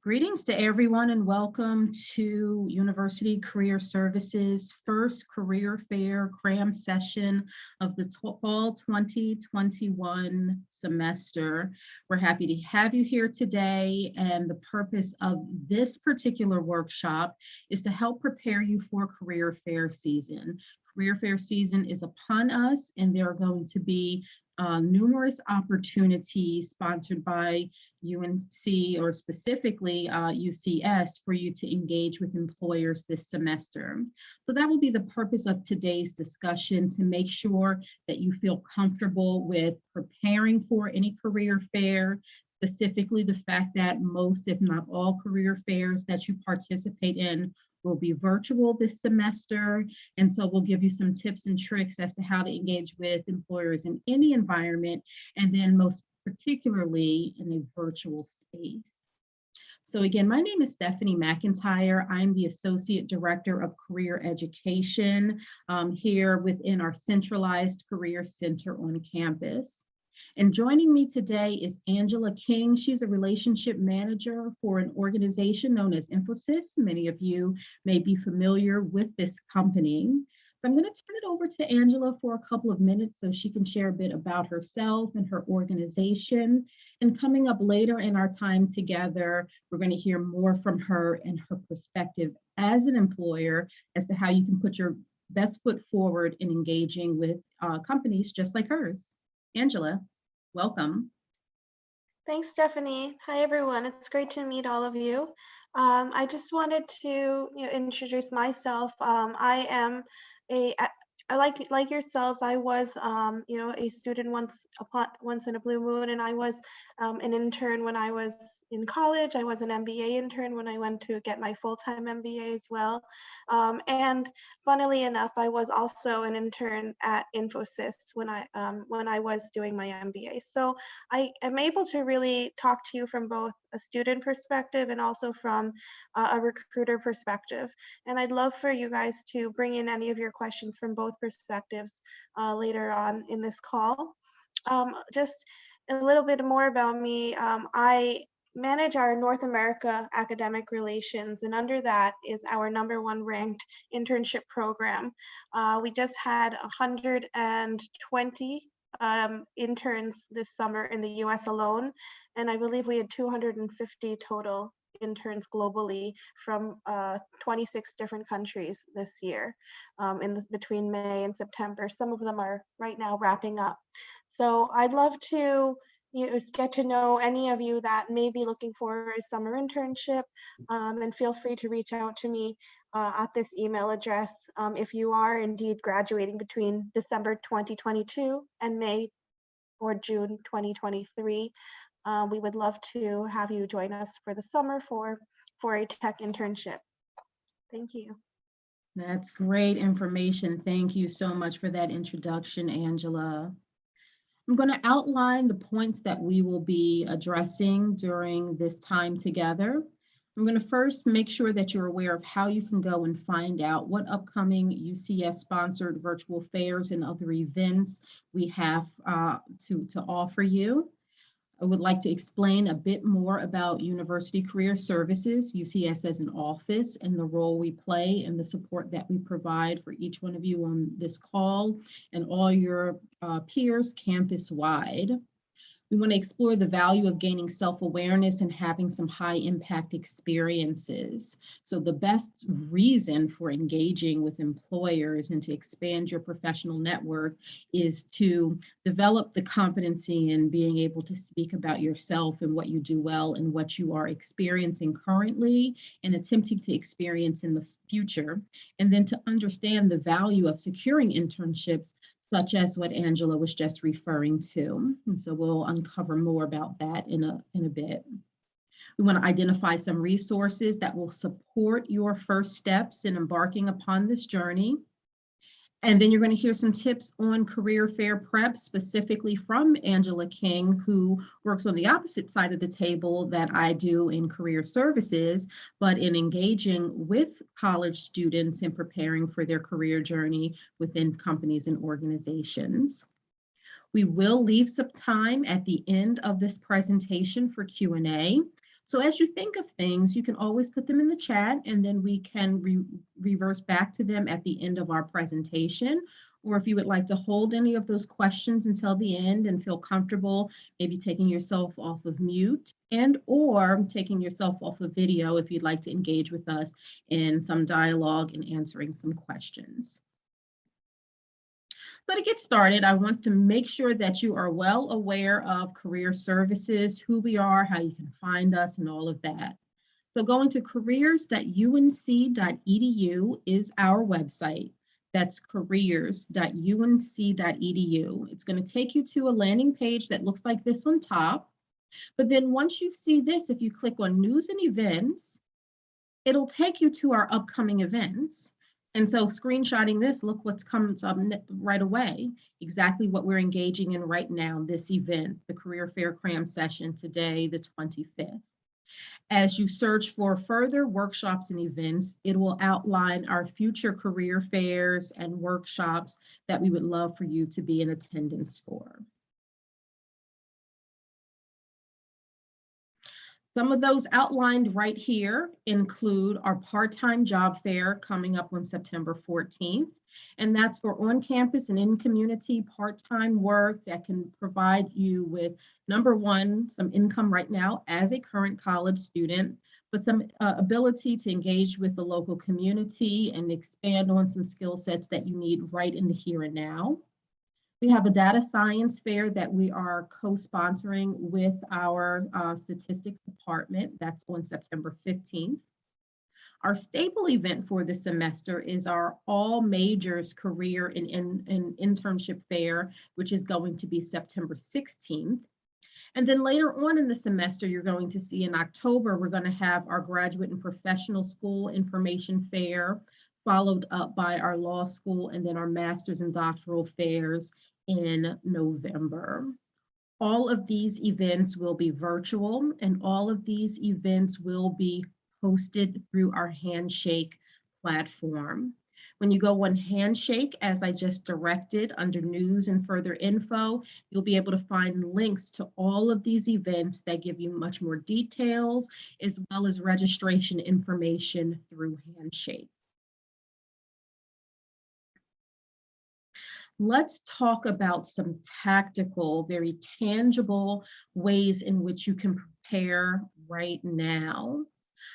Greetings to everyone and welcome to University Career Services first career fair Cram session of the fall 2021 semester. We're happy to have you here today, and the purpose of this particular workshop is to help prepare you for career fair season. Career fair season is upon us, and there are going to be numerous opportunities sponsored by UNC, or specifically UCS, for you to engage with employers this semester. So that will be the purpose of today's discussion, to make sure that you feel comfortable with preparing for any career fair, specifically the fact that most, if not all, career fairs that you participate in will be virtual this semester. And so we'll give you some tips and tricks as to how to engage with employers in any environment, and then most particularly in a virtual space. So again, my name is Stephanie McIntyre. I'm the Associate Director of Career Education here within our centralized Career Center on campus. And joining me today is Angela King. She's a relationship manager for an organization known as Infosys. Many of you may be familiar with this company. So I'm going to turn it over to Angela for a couple of minutes so she can share a bit about herself and her organization. And coming up later in our time together, we're going to hear more from her and her perspective as an employer as to how you can put your best foot forward in engaging with companies just like hers. Angela, welcome. Thanks, Stephanie. Hi, everyone. It's great to meet all of you. I just wanted to introduce myself. I am like yourselves. I was a student once in a blue moon, and I was an intern when I was in college. I was an MBA intern when I went to get my full-time MBA as well. And funnily enough, I was also an intern at Infosys when I was doing my MBA. So I am able to really talk to you from both a student perspective and also from a recruiter perspective. And I'd love for you guys to bring in any of your questions from both perspectives later on in this call. Just a little bit more about me. I manage our North America academic relations, and under that is our #1 ranked internship program. We just had 120 interns this summer in the US alone, and I believe we had 250 total interns globally from 26 different countries this year between May and September. Some of them are right now wrapping up. So I'd love to get to know any of you that may be looking for a summer internship, and feel free to reach out to me at this email address if you are indeed graduating between December 2022 and May or June 2023. We would love to have you join us for the summer for a tech internship. Thank you. That's great information. Thank you so much for that introduction, Angela. I'm going to outline the points that we will be addressing during this time together. I'm going to first make sure that you're aware of how you can go and find out what upcoming UCS-sponsored virtual fairs and other events we have to offer you. I would like to explain a bit more about University Career Services, UCS as an office, and the role we play and the support that we provide for each one of you on this call and all your peers campus-wide. We want to explore the value of gaining self-awareness and having some high-impact experiences. So the best reason for engaging with employers and to expand your professional network is to develop the competency in being able to speak about yourself and what you do well and what you are experiencing currently and attempting to experience in the future, and then to understand the value of securing internships such as what Angela was just referring to. And so we'll uncover more about that in a bit. We want to identify some resources that will support your first steps in embarking upon this journey. And then you're going to hear some tips on career fair prep, specifically from Angela King, who works on the opposite side of the table that I do in career services, but in engaging with college students and preparing for their career journey within companies and organizations. We will leave some time at the end of this presentation for Q&A. So as you think of things, you can always put them in the chat and then we can reverse back to them at the end of our presentation. Or if you would like to hold any of those questions until the end and feel comfortable, maybe taking yourself off of mute and or taking yourself off of video if you'd like to engage with us in some dialogue and answering some questions. So to get started, I want to make sure that you are well aware of career services, who we are, how you can find us, and all of that. So going to careers.unc.edu is our website. That's careers.unc.edu. It's going to take you to a landing page that looks like this on top. But then once you see this, if you click on news and events, it'll take you to our upcoming events. And so screenshotting this, look what comes up right away, exactly what we're engaging in right now, this event, the Career Fair Cram session today, the 25th. As you search for further workshops and events, it will outline our future career fairs and workshops that we would love for you to be in attendance for. Some of those outlined right here include our part-time job fair coming up on September 14th, and that's for on-campus and in-community part-time work that can provide you with, number one, some income right now as a current college student, but some ability to engage with the local community and expand on some skill sets that you need right in the here and now. We have a data science fair that we are co-sponsoring with our statistics department. That's on September 15th. Our staple event for the semester is our all majors career and internship fair, which is going to be September 16th. And then later on in the semester, you're going to see in October, we're going to have our graduate and professional school information fair, followed up by our law school and then our master's and doctoral fairs in November. All of these events will be virtual and all of these events will be hosted through our Handshake platform. When you go on Handshake, as I just directed under news and further info, you'll be able to find links to all of these events that give you much more details, as well as registration information through Handshake. Let's talk about some tactical, very tangible ways in which you can prepare right now.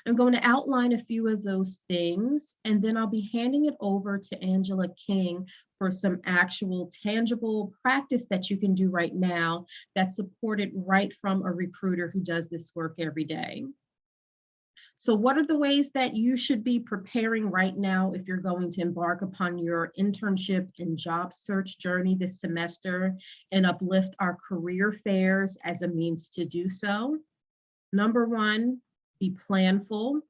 I'm going to outline a few of those things, and then I'll be handing it over to Angela King for some actual tangible practice that you can do right now that's supported right from a recruiter who does this work every day. So what are the ways that you should be preparing right now if you're going to embark upon your internship and job search journey this semester and uplift our career fairs as a means to do so? Number one, be planful.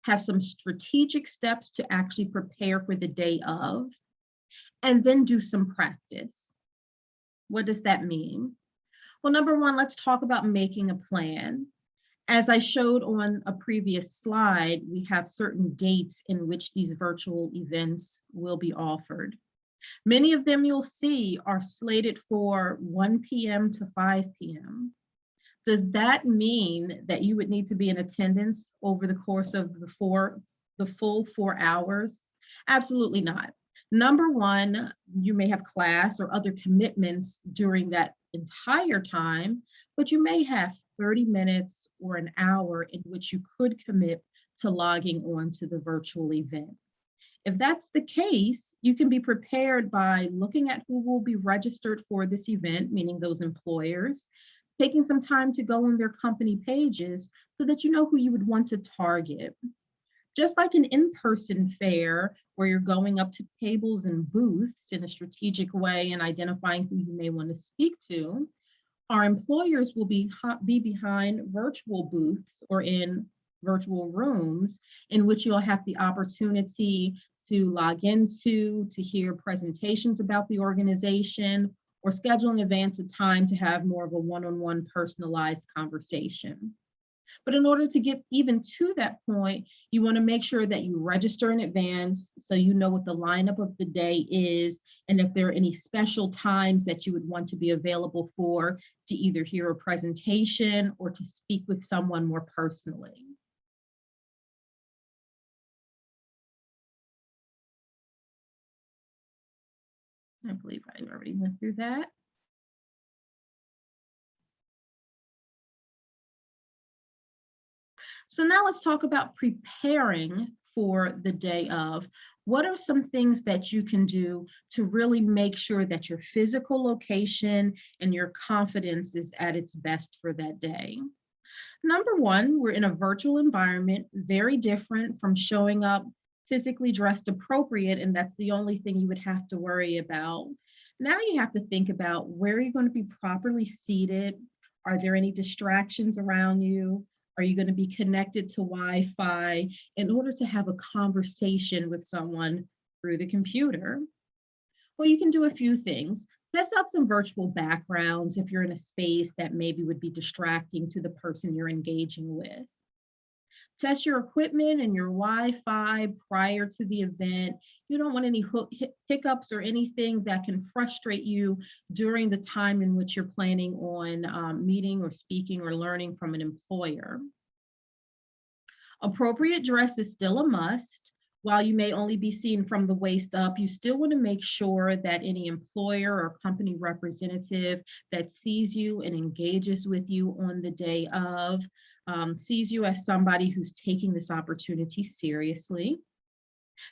Have some strategic steps to actually prepare for the day of, and then do some practice. What does that mean? Well, number one, let's talk about making a plan. As I showed on a previous slide, we have certain dates in which these virtual events will be offered. Many of them you'll see are slated for 1 p.m. to 5 p.m. Does that mean that you would need to be in attendance over the course of the full 4 hours? Absolutely not. Number one, you may have class or other commitments during that entire time, but you may have 30 minutes or an hour in which you could commit to logging on to the virtual event. If that's the case, you can be prepared by looking at who will be registered for this event, meaning those employers, taking some time to go on their company pages so that you know who you would want to target. Just like an in-person fair where you're going up to tables and booths in a strategic way and identifying who you may want to speak to, our employers will be behind virtual booths or in virtual rooms in which you'll have the opportunity to log into, to hear presentations about the organization, or schedule in advance a time to have more of a one-on-one personalized conversation. But in order to get even to that point, you want to make sure that you register in advance so you know what the lineup of the day is and if there are any special times that you would want to be available for to either hear a presentation or to speak with someone more personally. I believe I already went through that. So now let's talk about preparing for the day of. What are some things that you can do to really make sure that your physical location and your confidence is at its best for that day? Number one, we're in a virtual environment, very different from showing up physically dressed appropriate, and that's the only thing you would have to worry about. Now you have to think about where you're going to be properly seated. Are there any distractions around you? Are you going to be connected to Wi-Fi in order to have a conversation with someone through the computer? Well, you can do a few things. Test out some virtual backgrounds if you're in a space that maybe would be distracting to the person you're engaging with. Test your equipment and your Wi-Fi prior to the event. You don't want any hiccups or anything that can frustrate you during the time in which you're planning on meeting or speaking or learning from an employer. Appropriate dress is still a must. While you may only be seen from the waist up, you still want to make sure that any employer or company representative that sees you and engages with you on the day of sees you as somebody who's taking this opportunity seriously.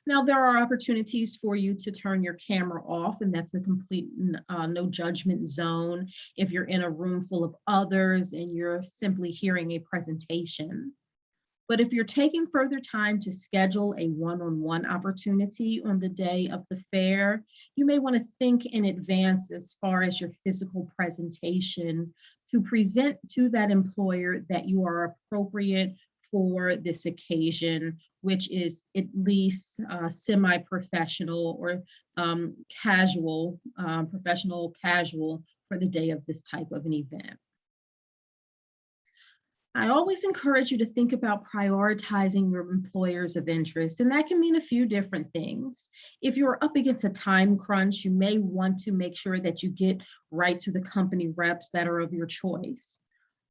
Now, there are opportunities for you to turn your camera off, and that's a complete no judgment zone if you're in a room full of others and you're simply hearing a presentation. But if you're taking further time to schedule a one-on-one opportunity on the day of the fair, you may want to think in advance as far as your physical presentation to present to that employer that you are appropriate for this occasion, which is at least semi-professional or casual, professional casual for the day of this type of an event. I always encourage you to think about prioritizing your employers of interest, and that can mean a few different things. If you're up against a time crunch, you may want to make sure that you get right to the company reps that are of your choice.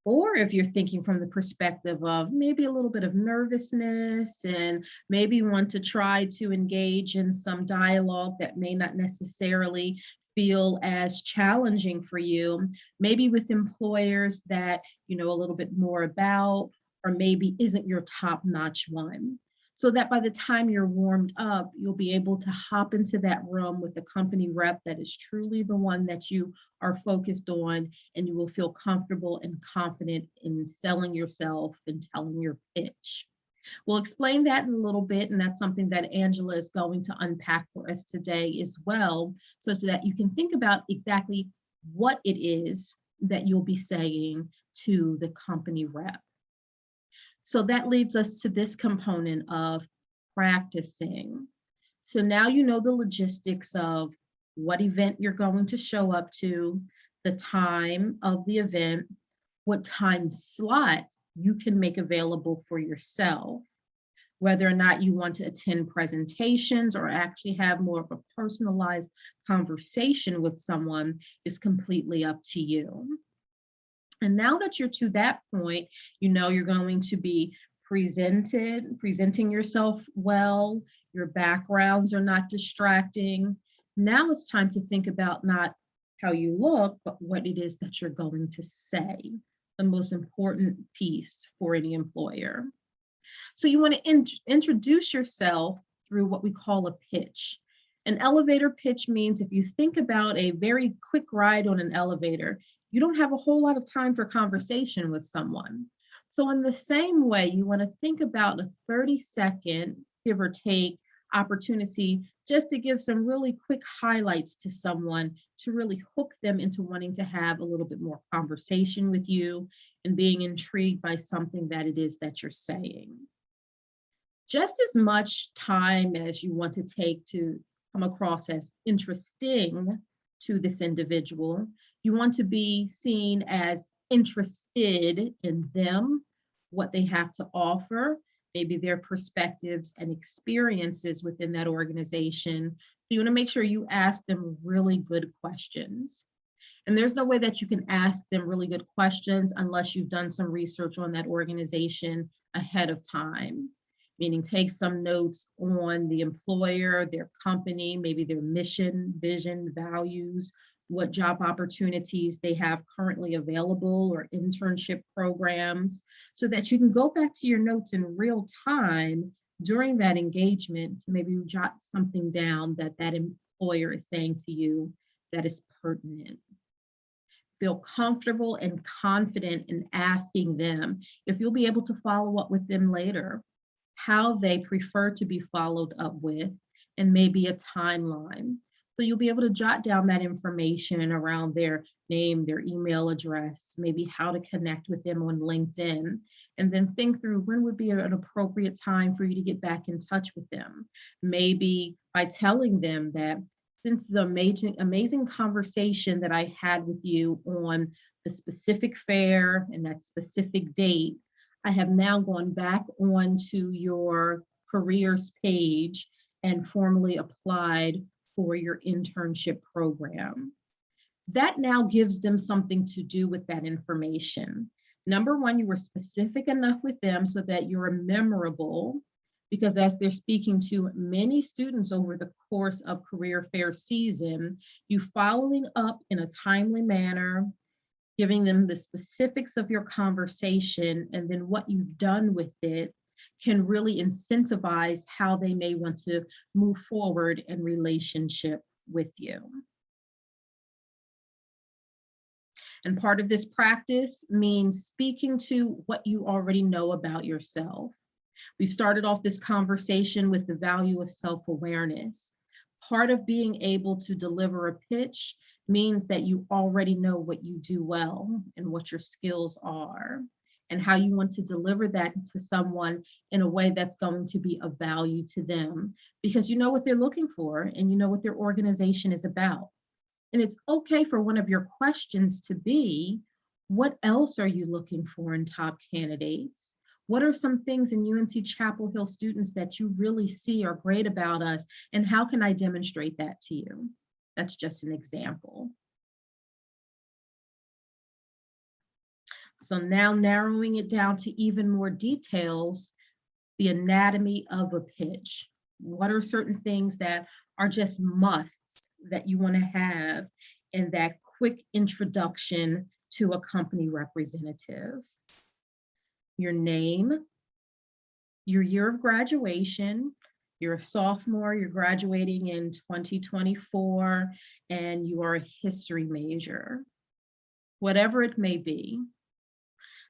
Or if you're thinking from the perspective of maybe a little bit of nervousness and maybe want to try to engage in some dialogue that may not necessarily feel as challenging for you, maybe with employers that you know a little bit more about, or maybe isn't your top-notch one. So that by the time you're warmed up, you'll be able to hop into that room with the company rep that is truly the one that you are focused on, and you will feel comfortable and confident in selling yourself and telling your pitch. We'll explain that in a little bit, and that's something that Angela is going to unpack for us today as well, so that you can think about exactly what it is that you'll be saying to the company rep. So that leads us to this component of practicing. So now you know the logistics of what event you're going to show up to, the time of the event, what time slot you can make available for yourself. Whether or not you want to attend presentations or actually have more of a personalized conversation with someone is completely up to you. And now that you're to that point, you know you're going to be presenting yourself well, your backgrounds are not distracting. Now it's time to think about not how you look, but what it is that you're going to say, the most important piece for any employer. So you want to introduce yourself through what we call a pitch. An elevator pitch means if you think about a very quick ride on an elevator, you don't have a whole lot of time for conversation with someone. So in the same way, you want to think about a 30-second, give or take, opportunity just to give some really quick highlights to someone to really hook them into wanting to have a little bit more conversation with you and being intrigued by something that it is that you're saying. Just as much time as you want to take to come across as interesting to this individual, you want to be seen as interested in them what they have to offer, maybe their perspectives and experiences within that organization. So you want to make sure you ask them really good questions. And there's no way that you can ask them really good questions unless you've done some research on that organization ahead of time, meaning take some notes on the employer, their company, maybe their mission, vision, values, what job opportunities they have currently available or internship programs, so that you can go back to your notes in real time during that engagement to maybe jot something down that that employer is saying to you that is pertinent. Feel comfortable and confident in asking them if you'll be able to follow up with them later, how they prefer to be followed up with, and maybe a timeline. So you'll be able to jot down that information around their name, their email address, maybe how to connect with them on LinkedIn, and then think through when would be an appropriate time for you to get back in touch with them. Maybe by telling them that since the amazing conversation that I had with you on the specific fair and that specific date, I have now gone back onto your careers page and formally applied for your internship program. That now gives them something to do with that information. Number one, you were specific enough with them so that you're memorable, because as they're speaking to many students over the course of career fair season, you following up in a timely manner, giving them the specifics of your conversation, and then what you've done with it can really incentivize how they may want to move forward in relationship with you. And part of this practice means speaking to what you already know about yourself. We've started off this conversation with the value of self-awareness. Part of being able to deliver a pitch means that you already know what you do well and what your skills are, and how you want to deliver that to someone in a way that's going to be of value to them, because you know what they're looking for and you know what their organization is about. And it's okay for one of your questions to be, what else are you looking for in top candidates? What are some things in UNC Chapel Hill students that you really see are great about us? And how can I demonstrate that to you? That's just an example. So now narrowing it down to even more details, the anatomy of a pitch. What are certain things that are just musts that you want to have in that quick introduction to a company representative? Your name, your year of graduation. You're a sophomore, you're graduating in 2024, and you are a history major, whatever it may be.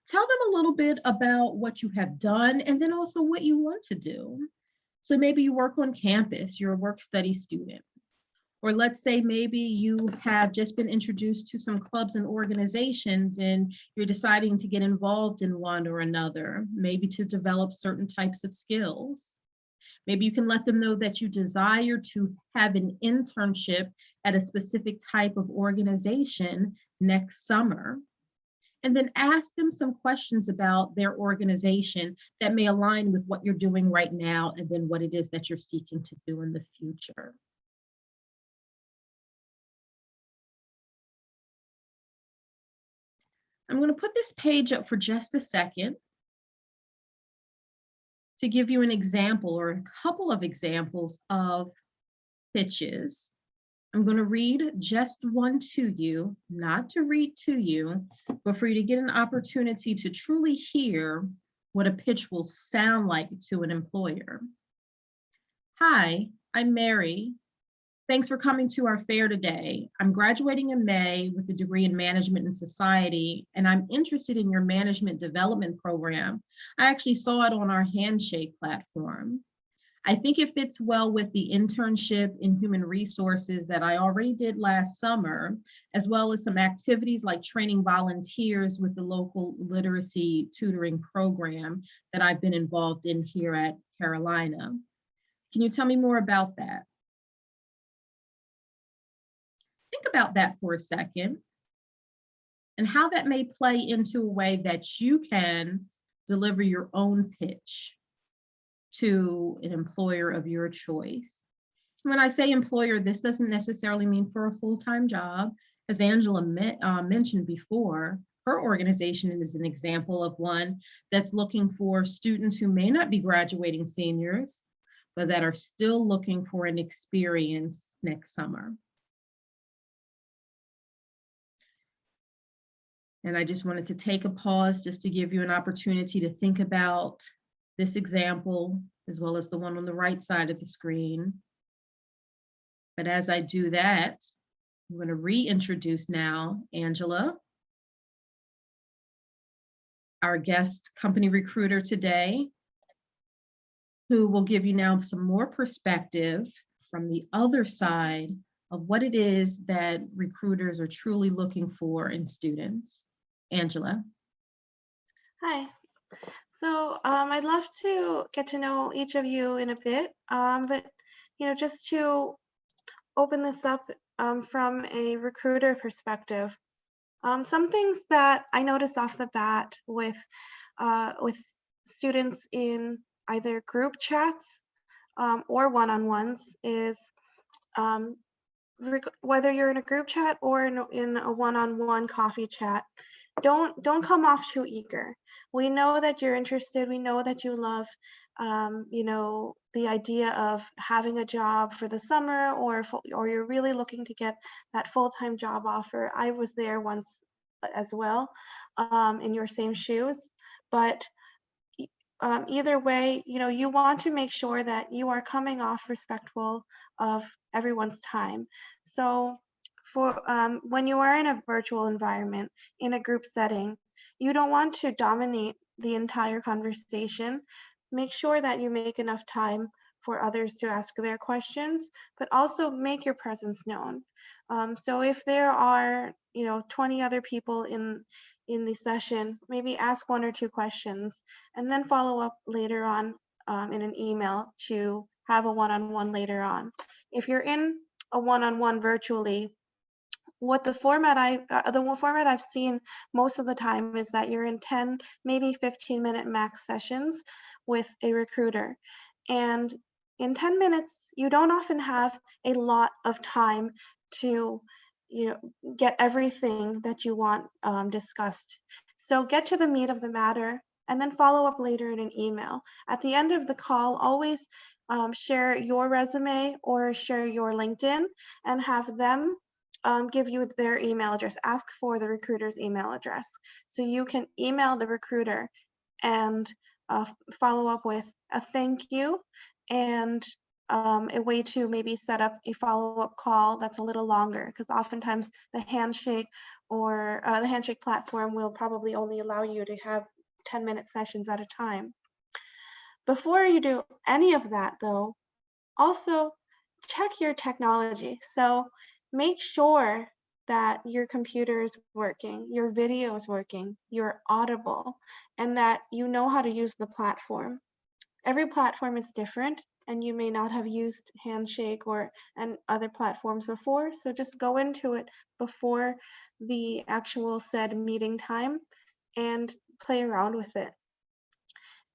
Tell them a little bit about what you have done and then also what you want to do. So maybe you work on campus, you're a work-study student. Or let's say maybe you have just been introduced to some clubs and organizations and you're deciding to get involved in one or another, maybe to develop certain types of skills. Maybe you can let them know that you desire to have an internship at a specific type of organization next summer. And then ask them some questions about their organization that may align with what you're doing right now and then what it is that you're seeking to do in the future. I'm going to put this page up for just a second to give you an example or a couple of examples of pitches. I'm going to read just one to you, not to read to you, but for you to get an opportunity to truly hear what a pitch will sound like to an employer. Hi, I'm Mary. Thanks for coming to our fair today. I'm graduating in May with a degree in management and society, and I'm interested in your management development program. I actually saw it on our Handshake platform. I think it fits well with the internship in human resources that I already did last summer, as well as some activities like training volunteers with the local literacy tutoring program that I've been involved in here at Carolina. Can you tell me more about that? Think about that for a second and how that may play into a way that you can deliver your own pitch to an employer of your choice. When I say employer, this doesn't necessarily mean for a full-time job. As Angela mentioned before, her organization is an example of one that's looking for students who may not be graduating seniors, but that are still looking for an experience next summer. And I just wanted to take a pause just to give you an opportunity to think about this example, as well as the one on the right side of the screen. But as I do that, I'm going to reintroduce now Angela, our guest company recruiter today, who will give you now some more perspective from the other side of what it is that recruiters are truly looking for in students. Angela. Hi. So I'd love to get to know each of you in a bit, but just to open this up from a recruiter perspective, some things that I notice off the bat with students in either group chats or one-on-ones is whether you're in a group chat or in a one-on-one coffee chat, don't come off too eager. We know that you're interested. We know that you love, the idea of having a job for the summer, or you're really looking to get that full-time job offer. I was there once as well, in your same shoes. But either way, you want to make sure that you are coming off respectful of everyone's time. So for when you are in a virtual environment, in a group setting, you don't want to dominate the entire conversation. Make sure that you make enough time for others to ask their questions, but also make your presence known. So if there are, 20 other people in the session, maybe ask one or two questions, and then follow up later on in an email to have a one-on-one later on. If you're in a one-on-one virtually, the format I've seen most of the time is that you're in 10, maybe 15-minute max sessions with a recruiter. And in 10 minutes, you don't often have a lot of time to get everything that you want discussed. So get to the meat of the matter and then follow up later in an email. At the end of the call, always share your resume or share your LinkedIn and have them give you their email address. Ask for the recruiter's email address. So you can email the recruiter and follow up with a thank you and a way to maybe set up a follow-up call that's a little longer, because oftentimes the handshake or the handshake platform will probably only allow you to have 10-minute sessions at a time. Before you do any of that, though, also check your technology. So make sure that your computer is working, your video is working, you're audible, and that you know how to use the platform. Every platform is different, and you may not have used Handshake and other platforms before, so just go into it before the actual said meeting time and play around with it.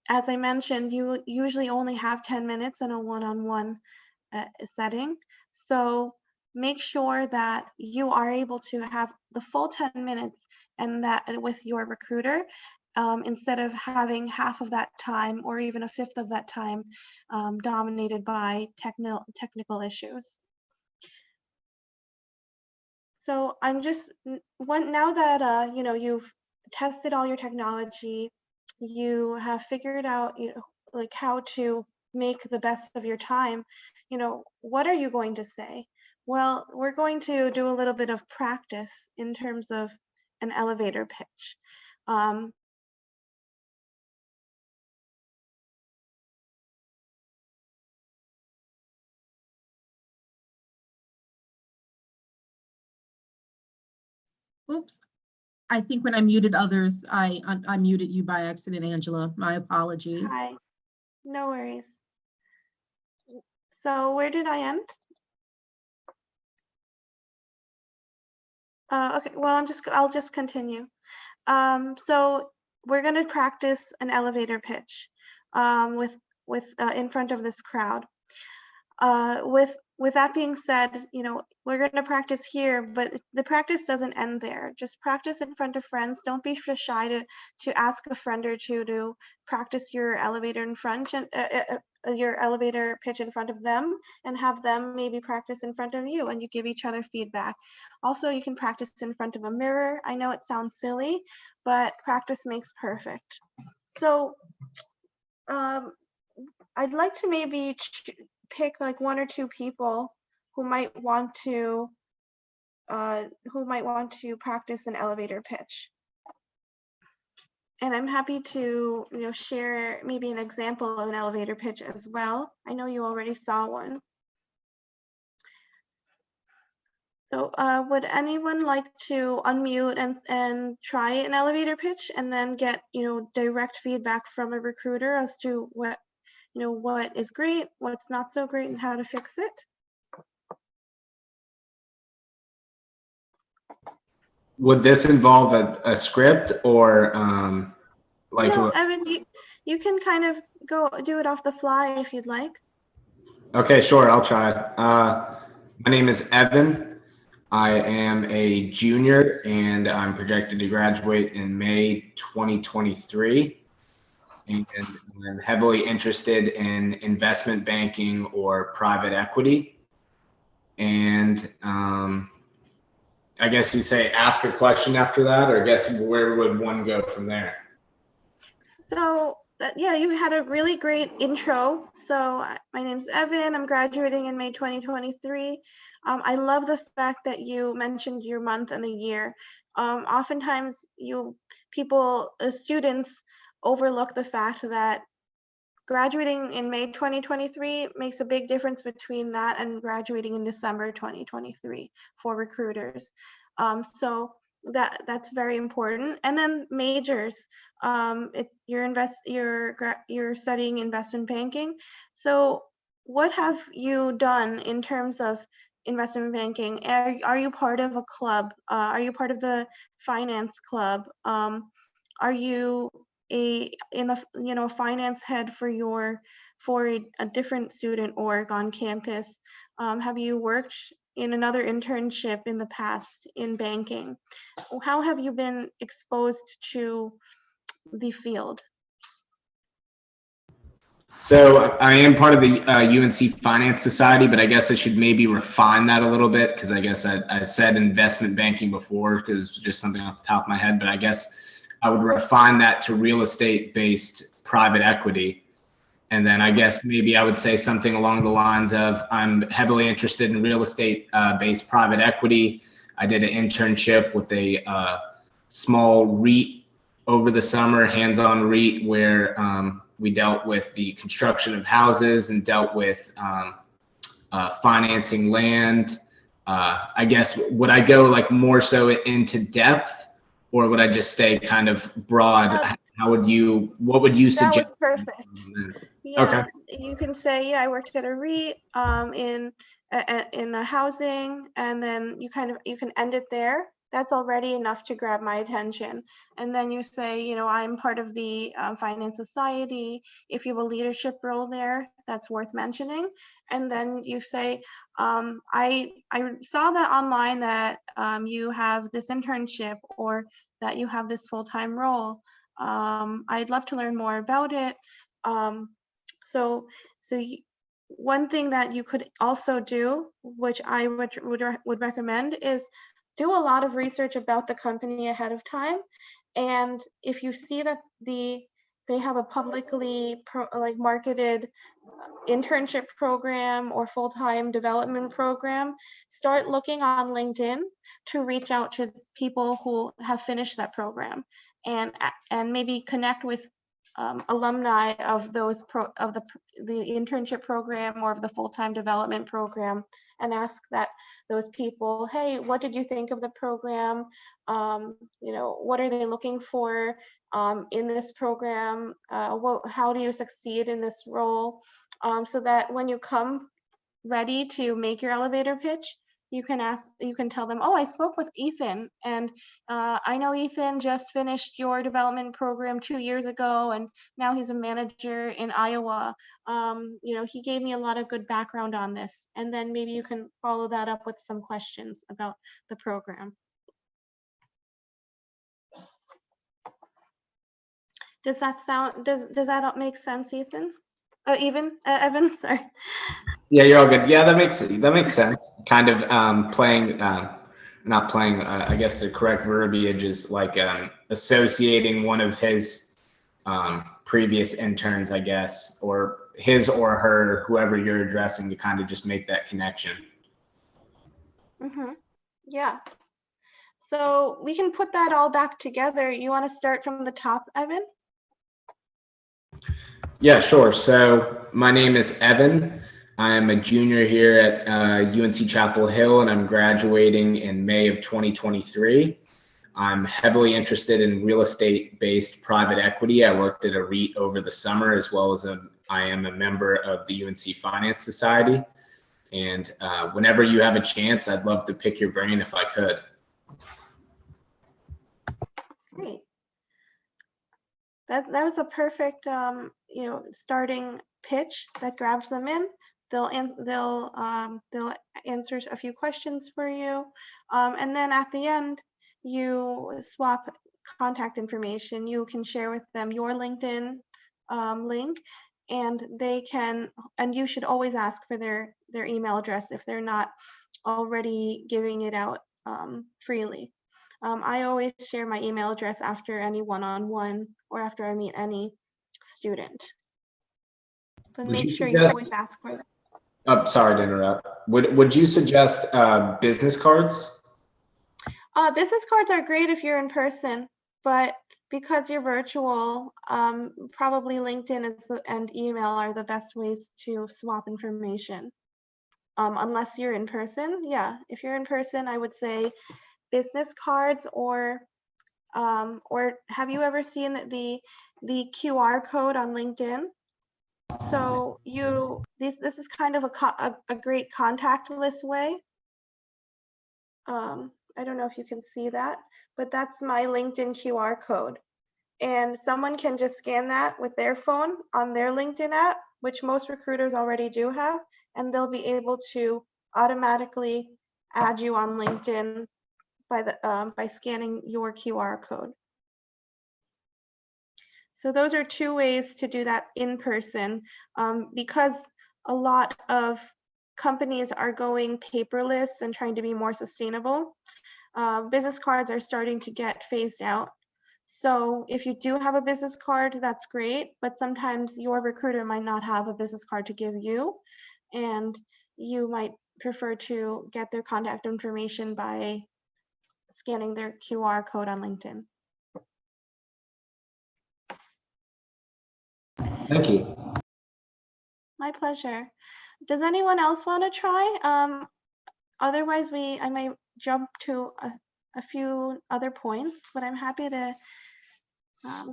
As I mentioned, you usually only have 10 minutes in a one-on-one setting, so make sure that you are able to have the full 10 minutes and that with your recruiter, instead of having half of that time or even a fifth of that time dominated by technical issues. So I'm just now that you've tested all your technology, you have figured out like how to make the best of your time. What are you going to say? Well, we're going to do a little bit of practice in terms of an elevator pitch. Oops. I think when I muted others, I muted you by accident, Angela. My apologies. Hi, no worries. So where did I end? Okay, well, I'll just continue. So we're going to practice an elevator pitch with in front of this crowd. With that being said, we're going to practice here, but the practice doesn't end there. Just practice in front of friends. Don't be shy to ask a friend or two to practice your elevator in front and your elevator pitch in front of them, and have them maybe practice in front of you, and you give each other feedback. Also, you can practice in front of a mirror. I know it sounds silly, but practice makes perfect. So I'd like to maybe pick like one or two people who might want to practice an elevator pitch. And I'm happy to share maybe an example of an elevator pitch as well. I know you already saw one. So would anyone like to unmute and try an elevator pitch, and then get direct feedback from a recruiter as to what is great, what's not so great, and how to fix it? Would this involve a script or like? No, Evan, you can kind of do it off the fly if you'd like. Okay, sure, I'll try. My name is Evan. I am a junior and I'm projected to graduate in May 2023. And I'm heavily interested in investment banking or private equity. And I guess you say ask a question after that, or I guess where would one go from there? So yeah, you had a really great intro. So my name's Evan. I'm graduating in May 2023. I love the fact that you mentioned your month and the year. Oftentimes students overlook the fact that graduating in May 2023 makes a big difference between that and graduating in December 2023 for recruiters. So that's very important. And then majors, you're studying investment banking. So what have you done in terms of investment banking? Are you part of a club? Are you part of the finance club? Are you a finance head for a different student org on campus? Have you worked in another internship in the past in banking? How have you been exposed to the field? So I am part of the UNC Finance Society, but I guess I should maybe refine that a little bit, because I guess I said investment banking before because it's just something off the top of my head, but I guess I would refine that to real estate based private equity. And then I guess maybe I would say something along the lines of I'm heavily interested in real estate based private equity. I did an internship with a small REIT over the summer, hands-on REIT, where we dealt with the construction of houses and dealt with financing land. I guess, would I go like more so into depth, or would I just stay kind of broad? What would you suggest? That was perfect. Yeah, okay. You can say, yeah, I worked at a REIT in a housing, and then you can end it there. That's already enough to grab my attention. And then you say, I'm part of the Finance Society. If you have a leadership role there, that's worth mentioning. And then you say, I saw that online that you have this internship, or that you have this full-time role. I'd love to learn more about it. So one thing that you could also do, which I would recommend, is do a lot of research about the company ahead of time. And if you see that they have a publicly marketed internship program or full-time development program, start looking on LinkedIn to reach out to people who have finished that program, and maybe connect with alumni of the internship program or of the full-time development program, and ask those people, hey, what did you think of the program? What are they looking for in this program? How do you succeed in this role? So that when you come ready to make your elevator pitch, you can tell them, oh, I spoke with Ethan, and I know Ethan just finished your development program 2 years ago, and now he's a manager in Iowa. He gave me a lot of good background on this. And then maybe you can follow that up with some questions about the program. Does that make sense, Ethan? Evan, sorry. Yeah, you're all good. Yeah, that makes sense. Kind of playing, not playing. I guess the correct verbiage is like associating one of his previous interns, I guess, or his or her, whoever you're addressing, to kind of just make that connection. Yeah. So we can put that all back together. You want to start from the top, Evan? Yeah, sure. So my name is Evan. I'm a junior here at UNC Chapel Hill, and I'm graduating in May of 2023. I'm heavily interested in real estate-based private equity. I worked at a REIT over the summer, as well as I am a member of the UNC Finance Society. And whenever you have a chance, I'd love to pick your brain if I could. Great. That was a perfect starting pitch that grabs them in. They'll answer a few questions for you, and then at the end you swap contact information. You can share with them your LinkedIn link, and you should always ask for their email address if they're not already giving it out freely. I always share my email address after any one-on-one or after I meet any student. But make sure you always ask for them. Oh, sorry to interrupt. Would you suggest business cards? Business cards are great if you're in person, but because you're virtual, probably LinkedIn and email are the best ways to swap information. Unless you're in person, yeah. If you're in person, I would say business cards, or have you ever seen the QR code on LinkedIn? So this is kind of a great contactless way. I don't know if you can see that, but that's my LinkedIn QR code. And someone can just scan that with their phone on their LinkedIn app, which most recruiters already do have, and they'll be able to automatically add you on LinkedIn by scanning your QR code. So those are two ways to do that in person, because a lot of companies are going paperless and trying to be more sustainable. Business cards are starting to get phased out. So if you do have a business card, that's great, but sometimes your recruiter might not have a business card to give you, and you might prefer to get their contact information by scanning their QR code on LinkedIn. Thank you. My pleasure. Does anyone else want to try? Otherwise, I might jump to a few other points, but I'm happy to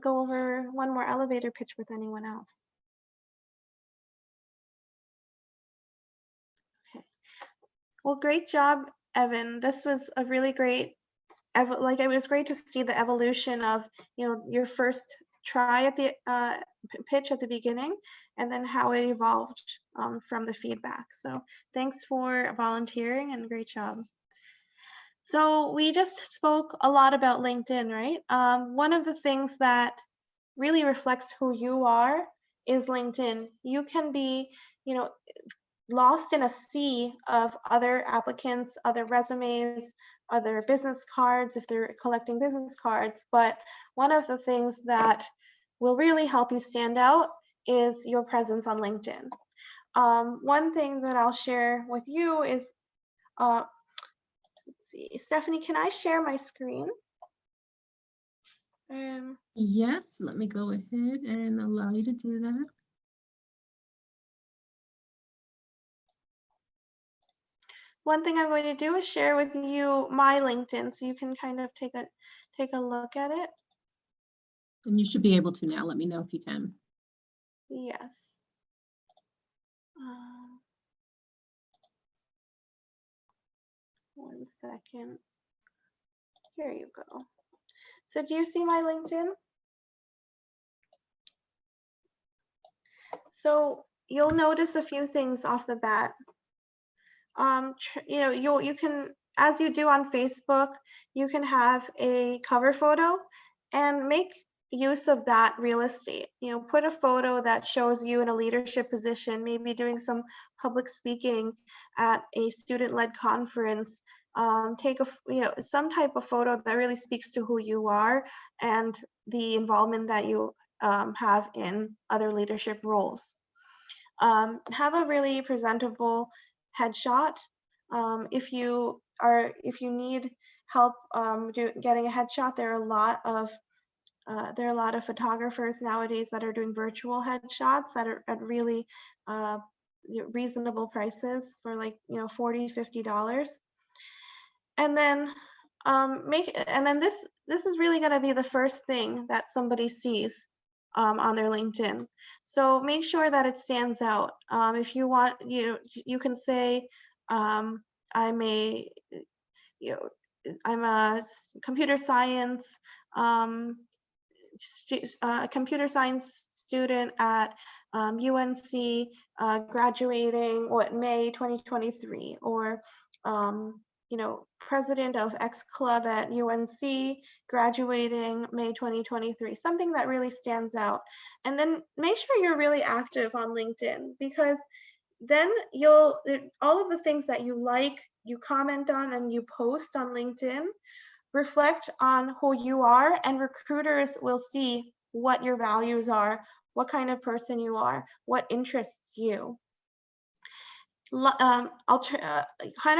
go over one more elevator pitch with anyone else. Okay. Well, great job, Evan. This was a really great, it was great to see the evolution of, your first try at the pitch at the beginning, and then how it evolved from the feedback. So thanks for volunteering, and great job. So we just spoke a lot about LinkedIn, right? One of the things that really reflects who you are is LinkedIn. You can be, lost in a sea of other applicants, other resumes, other business cards, if they're collecting business cards. But one of the things that will really help you stand out is your presence on LinkedIn. One thing that I'll share with you is, let's see, Stephanie, can I share my screen? Yes, let me go ahead and allow you to do that. One thing I'm going to do is share with you my LinkedIn, so you can kind of take a look at it. And you should be able to now. Let me know if you can. Yes. 1 second. Here you go. So do you see my LinkedIn? So you'll notice a few things off the bat. You can, as you do on Facebook, you can have a cover photo and make use of that real estate. Put a photo that shows you in a leadership position, maybe doing some public speaking at a student-led conference. Take some type of photo that really speaks to who you are and the involvement that you have in other leadership roles. Have a really presentable headshot. If you need help getting a headshot, there are a lot of photographers nowadays that are doing virtual headshots that are at really reasonable prices for like $40-50. And then this is really going to be the first thing that somebody sees on their LinkedIn. So make sure that it stands out. If you want, you can say, I'm a computer science student at UNC, graduating May 2023, or president of X club at UNC, graduating May 2023, something that really stands out. And then make sure you're really active on LinkedIn, because then all of the things that you like, you comment on, and you post on LinkedIn reflect on who you are, and recruiters will see what your values are, what kind of person you are, what interests you. Kind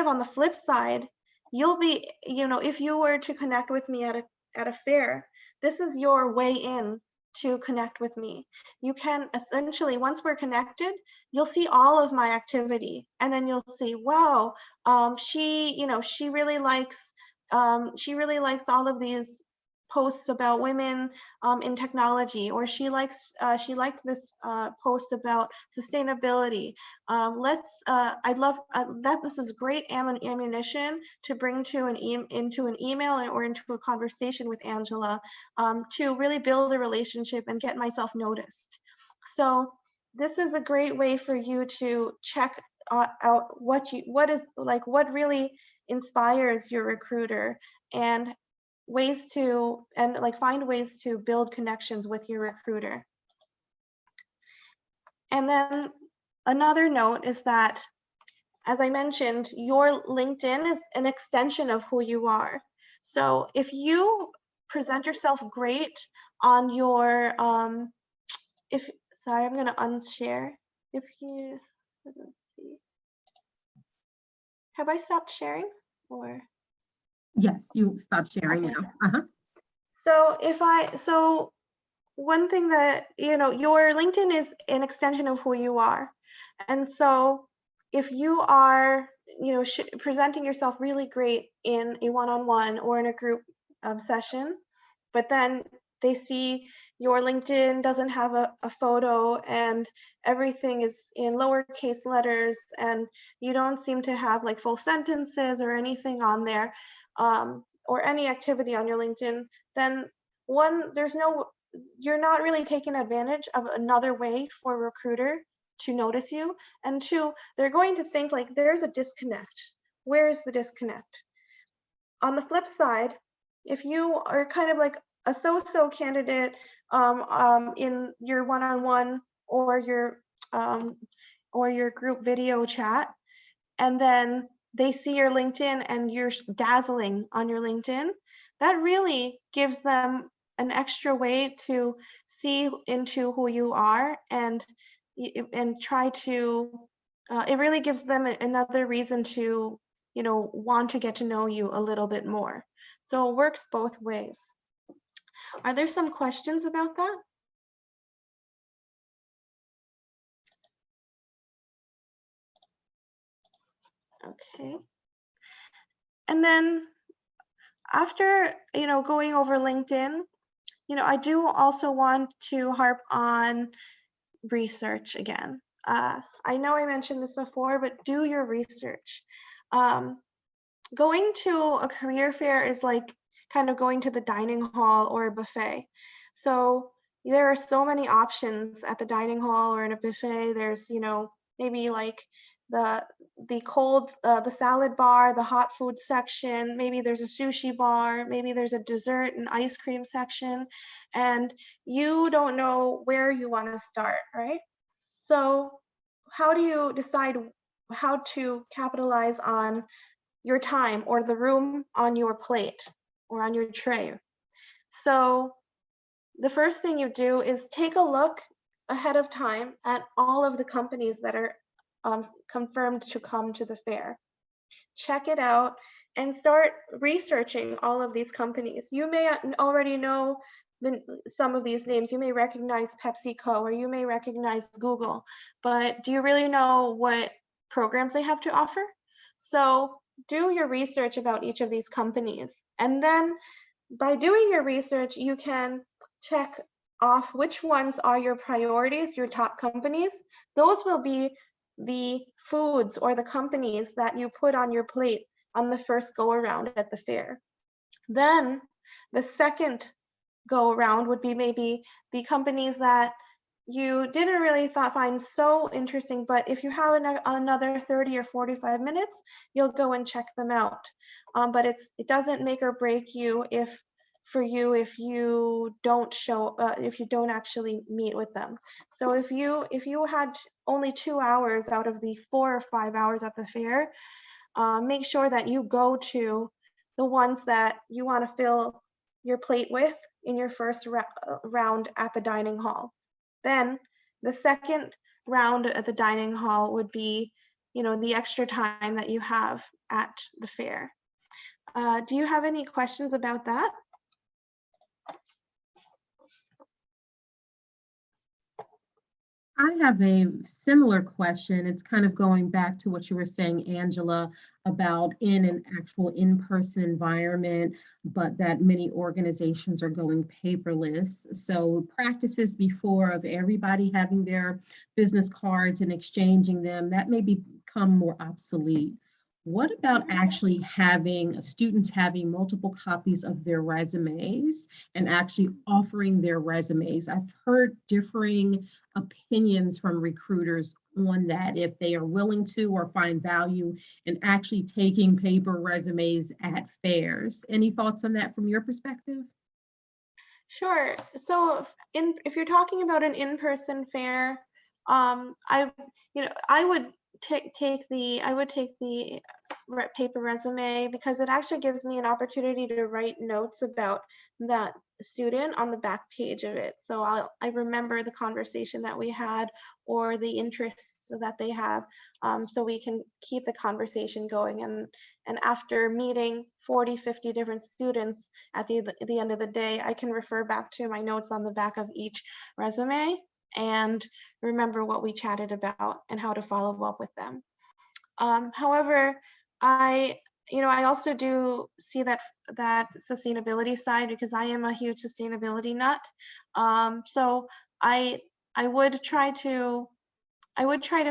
of on the flip side, you'll be, if you were to connect with me at a fair, this is your way in to connect with me. You can essentially, once we're connected, you'll see all of my activity, and then you'll see, wow, she really likes all of these posts about women in technology, or she liked this post about sustainability. I'd love that. This is great ammunition to bring into an email or into a conversation with Angela, to really build a relationship and get myself noticed. So this is a great way for you to check out what really inspires your recruiter, and find ways to build connections with your recruiter. And then another note is that, as I mentioned, your LinkedIn is an extension of who you are. So if you present yourself great on your, sorry, I'm going to unshare. Let's see. Have I stopped sharing, or? Yes, you stopped sharing Okay. now. So one thing that, your LinkedIn is an extension of who you are. And so if you are, presenting yourself really great in a one-on-one or in a group session, but then they see your LinkedIn doesn't have a photo and everything is in lowercase letters, and you don't seem to have like full sentences or anything on there, or any activity on your LinkedIn, then you're not really taking advantage of another way for a recruiter to notice you. And two, they're going to think like there's a disconnect. Where is the disconnect? On the flip side, if you are kind of like a so-so candidate in your one-on-one or your group video chat, and then they see your LinkedIn and you're dazzling on your LinkedIn, that really gives them an extra way to see into who you are, and try to, it really gives them another reason to, want to get to know you a little bit more. So it works both ways. Are there some questions about that? Okay. And then after, going over LinkedIn, I do also want to harp on research again. I know I mentioned this before, but do your research. going to a career fair is like kind of going to the dining hall or a buffet. So there are so many options at the dining hall or in a buffet. There's, maybe like the the salad bar, the hot food section, maybe there's a sushi bar, maybe there's a dessert and ice cream section, and you don't know where you want to start, right? So how do you decide how to capitalize on your time or the room on your plate or on your tray? So the first thing you do is take a look ahead of time at all of the companies that are confirmed to come to the fair. Check it out and start researching all of these companies. You may already know some of these names. You may recognize PepsiCo or you may recognize Google, but do you really know what programs they have to offer? So do your research about each of these companies. And then by doing your research, you can check off which ones are your priorities, your top companies. Those will be the foods or the companies that you put on your plate on the first go around at the fair. Then the second go around would be maybe the companies that you didn't really find so interesting, but if you have another 30 or 45 minutes, you'll go and check them out. But it doesn't make or break you if you don't show if you don't actually meet with them. So if you had only 2 hours out of the 4 or 5 hours at the fair, make sure that you go to the ones that you want to fill your plate with in your first round at the dining hall. Then the second round at the dining hall would be, the extra time that you have at the fair. Do you have any questions about that? I have a similar question. It's kind of going back to what you were saying, Angela, about in an actual in-person environment, but that many organizations are going paperless. So practices before of everybody having their business cards and exchanging them, that may become more obsolete. What about actually having students having multiple copies of their resumes and actually offering their resumes? I've heard differing opinions from recruiters on that, if they are willing to or find value in actually taking paper resumes at fairs. Any thoughts on that from your perspective? Sure. So if you're talking about an in-person fair, I would take the paper resume because it actually gives me an opportunity to write notes about that student on the back page of it. So I remember the conversation that we had or the interests that they have, so we can keep the conversation going. And after meeting 40, 50 different students at the end of the day, I can refer back to my notes on the back of each resume and remember what we chatted about and how to follow up with them. However, I also do see that sustainability side because I am a huge sustainability nut. So I would try to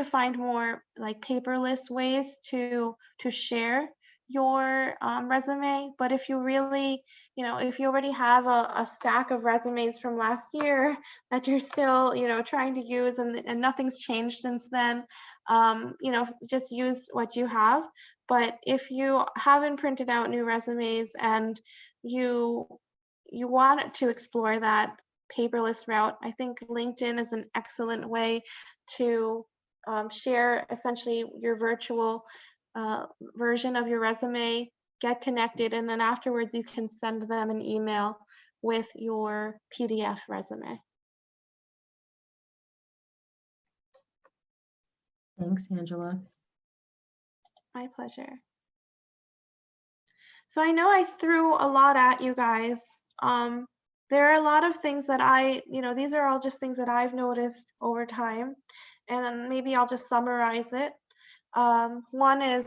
find more like paperless ways to share your resume. But if you really, if you already have a stack of resumes from last year that you're still, trying to use and nothing's changed since then, just use what you have. But if you haven't printed out new resumes and you want to explore that paperless route, I think LinkedIn is an excellent way to share essentially your virtual version of your resume, get connected, and then afterwards you can send them an email with your PDF resume. Thanks, Angela. My pleasure. So I know I threw a lot at you guys. There are a lot of things that these are all just things that I've noticed over time, and maybe I'll just summarize it. One is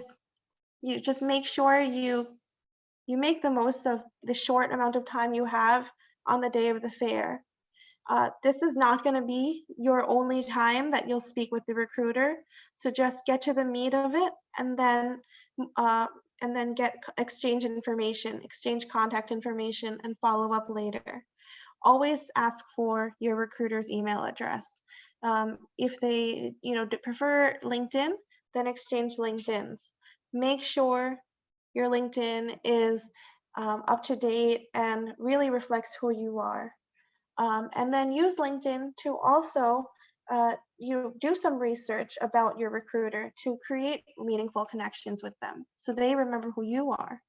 you just make sure you make the most of the short amount of time you have on the day of the fair. This is not going to be your only time that you'll speak with the recruiter. So just get to the meat of it and then and then exchange information, exchange contact information, and follow up later. Always ask for your recruiter's email address. If they, prefer LinkedIn, then exchange LinkedIn's. Make sure your LinkedIn is up to date and really reflects who you are. And then use LinkedIn to also do some research about your recruiter to create meaningful connections with them so they remember who you are.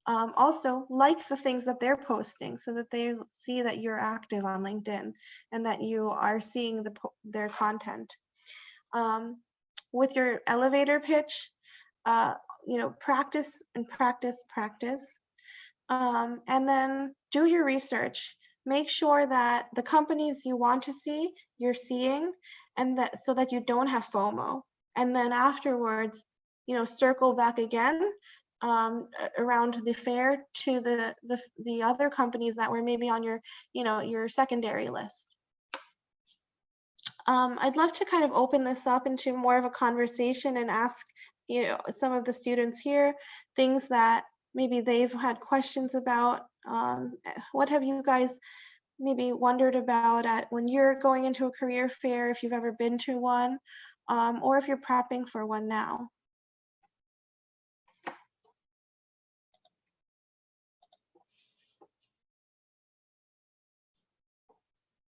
Also, like the things that they're posting so that they see that you're active on LinkedIn and that you are seeing their content. With your elevator pitch, practice and practice, practice. And then do your research. Make sure that the companies you want to see, you're seeing, and that so that you don't have FOMO. And then afterwards, circle back again around the fair to the other companies that were maybe on your secondary list. I'd love to kind of open this up into more of a conversation and ask some of the students here things that maybe they've had questions about. What have you guys maybe wondered about when you're going into a career fair, if you've ever been to one, or if you're prepping for one now?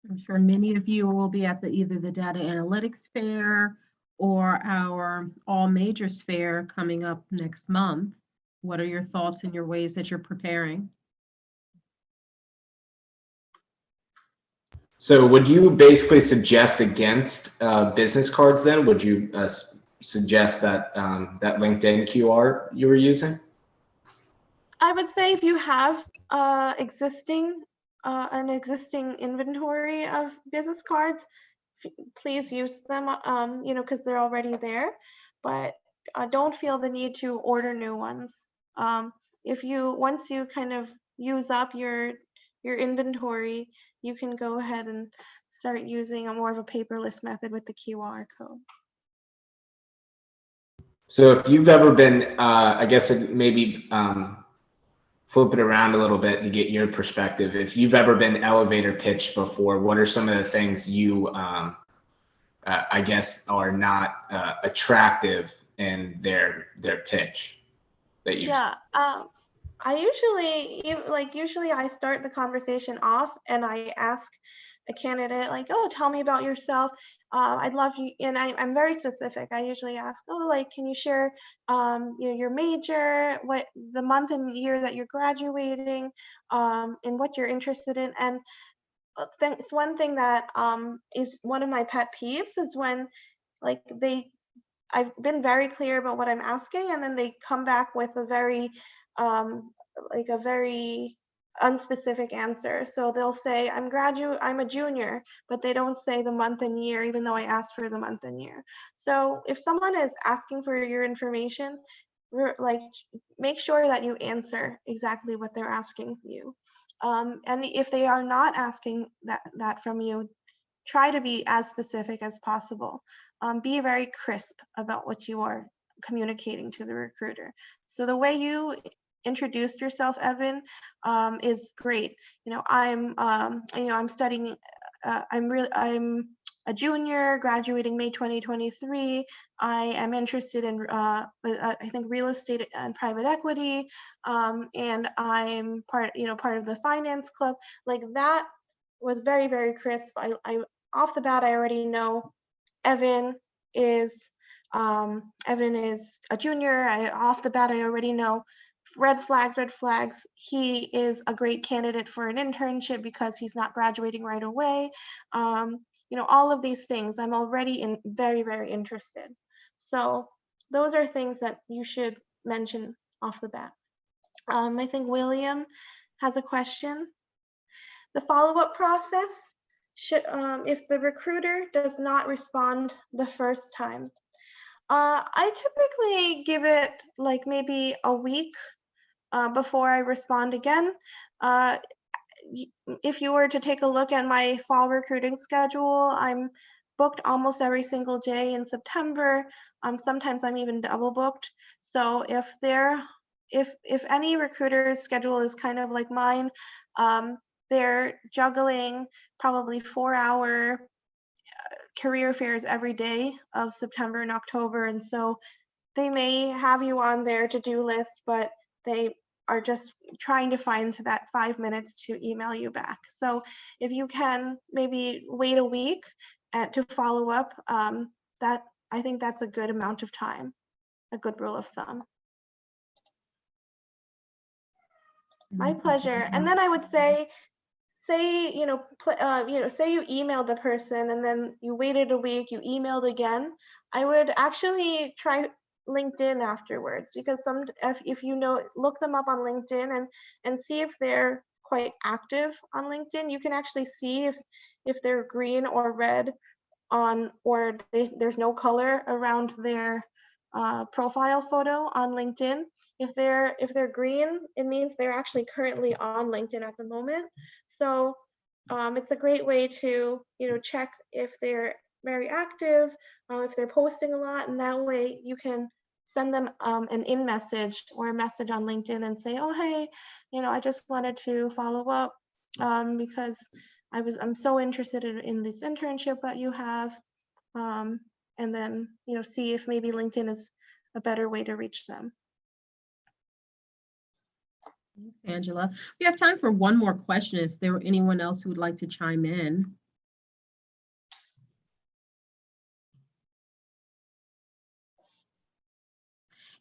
I'm sure many of you will be at either the data analytics fair or our all majors fair coming up next month. What are your thoughts and your ways that you're preparing? So would you basically suggest against business cards then? Would you suggest that that LinkedIn QR you were using? I would say if you have an existing inventory of business cards, please use them, because they're already there, but don't feel the need to order new ones. Once you kind of use up your inventory, you can go ahead and start using more of a paperless method with the QR code. So if you've ever been, I guess maybe flip it around a little bit to get your perspective. If you've ever been elevator pitched before, what are some of the things you, I guess, are not attractive in their pitch that you? Yeah, usually I start the conversation off and I ask a candidate like, oh, tell me about yourself. I'd love you, and I'm very specific. I usually ask, oh, like, can you share your major, what the month and year that you're graduating, and what you're interested in. And it's one thing that is one of my pet peeves is when like I've been very clear about what I'm asking, and then they come back with a very unspecific answer. So they'll say, I'm a junior, but they don't say the month and year, even though I asked for the month and year. So if someone is asking for your information, make sure that you answer exactly what they're asking you. And if they are not asking that from you, try to be as specific as possible. Be very crisp about what you are communicating to the recruiter. So the way you introduced yourself, Evan, is great. I'm studying. I'm a junior, graduating May 2023. I am interested in, I think, real estate and private equity, and I'm part of the finance club. Like that was very, very crisp. I off the bat, I already know Evan is a junior. Off the bat, I already know red flags, red flags. He is a great candidate for an internship because he's not graduating right away. All of these things, I'm already very, very interested. So those are things that you should mention off the bat. I think William has a question. The follow-up process should, if the recruiter does not respond the first time, I typically give it like maybe a week before I respond again. If you were to take a look at my fall recruiting schedule, I'm booked almost every single day in September. Sometimes I'm even double booked. So if any recruiter's schedule is kind of like mine, they're juggling probably 4-hour career fairs every day of September and October. And so they may have you on their to-do list, but they are just trying to find that 5 minutes to email you back. So if you can maybe wait a week to follow up, that I think that's a good amount of time, a good rule of thumb. My pleasure. And then I would say say you emailed the person and then you waited a week, you emailed again. I would actually try LinkedIn afterwards, because if you know, look them up on LinkedIn and see if they're quite active on LinkedIn. You can actually see if they're green or red or there's no color around their profile photo on LinkedIn. If they're green, it means they're actually currently on LinkedIn at the moment. So it's a great way to check if they're very active, if they're posting a lot, and that way you can send them an in message or a message on LinkedIn and say, oh hey, I just wanted to follow up because I'm so interested in this internship that you have. And then see if maybe LinkedIn is a better way to reach them. Thanks, Angela. We have time for one more question. Is there anyone else who would like to chime in?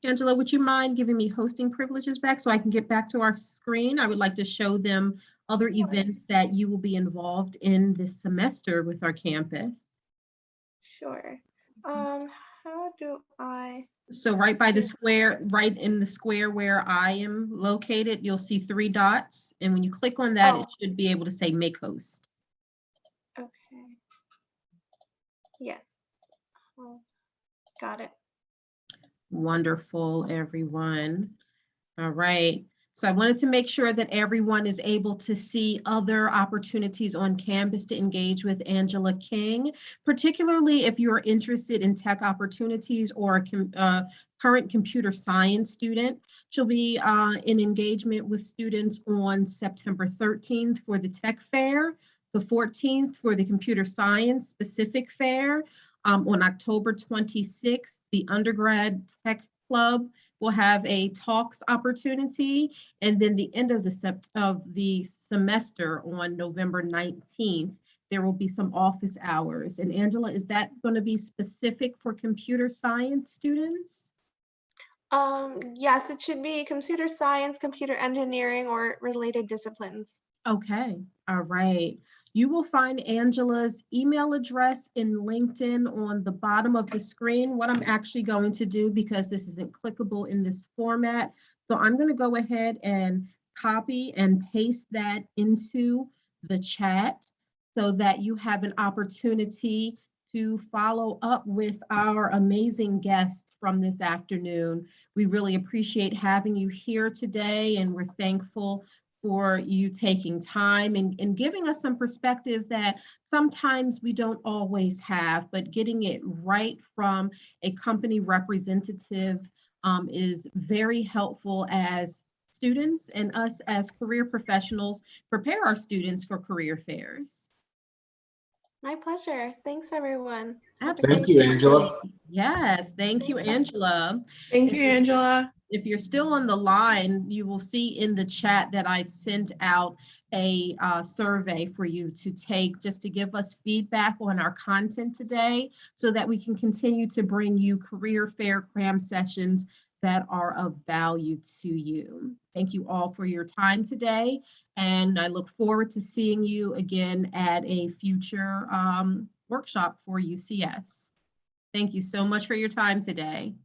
Angela, would you mind giving me hosting privileges back so I can get back to our screen? I would like to show them other events that you will be involved in this semester with our campus. Sure. How do I? So right by the square, right in the square where I am located, you'll see 3 dots. And when you click on that, it should be able to say make host. Okay. Yes. Got it. Wonderful, everyone. All right. So I wanted to make sure that everyone is able to see other opportunities on campus to engage with Angela King, particularly if you're interested in tech opportunities or a current computer science student. She'll be in engagement with students on September 13th for the tech fair, the 14th for the computer science specific fair. On October 26th, the undergrad tech club will have a talks opportunity, and then the end of the semester on November 19th, there will be some office hours. And Angela, is that going to be specific for computer science students? Yes, it should be computer science, computer engineering, or related disciplines. Okay, all right. You will find Angela's email address in LinkedIn on the bottom of the screen. What I'm actually going to do, because this isn't clickable in this format, so I'm going to go ahead and copy and paste that into the chat so that you have an opportunity to follow up with our amazing guests from this afternoon. We really appreciate having you here today, and we're thankful for you taking time and giving us some perspective that sometimes we don't always have, but getting it right from a company representative is very helpful as students and us as career professionals prepare our students for career fairs. My pleasure. Thanks, everyone. Absolutely. Thank you, Angela. Yes, thank you, Angela. Thank you, Angela. If you're still on the line, you will see in the chat that I've sent out a survey for you to take just to give us feedback on our content today so that we can continue to bring you career fair cram sessions that are of value to you. Thank you all for your time today, and I look forward to seeing you again at a future workshop for UCS. Thank you so much for your time today.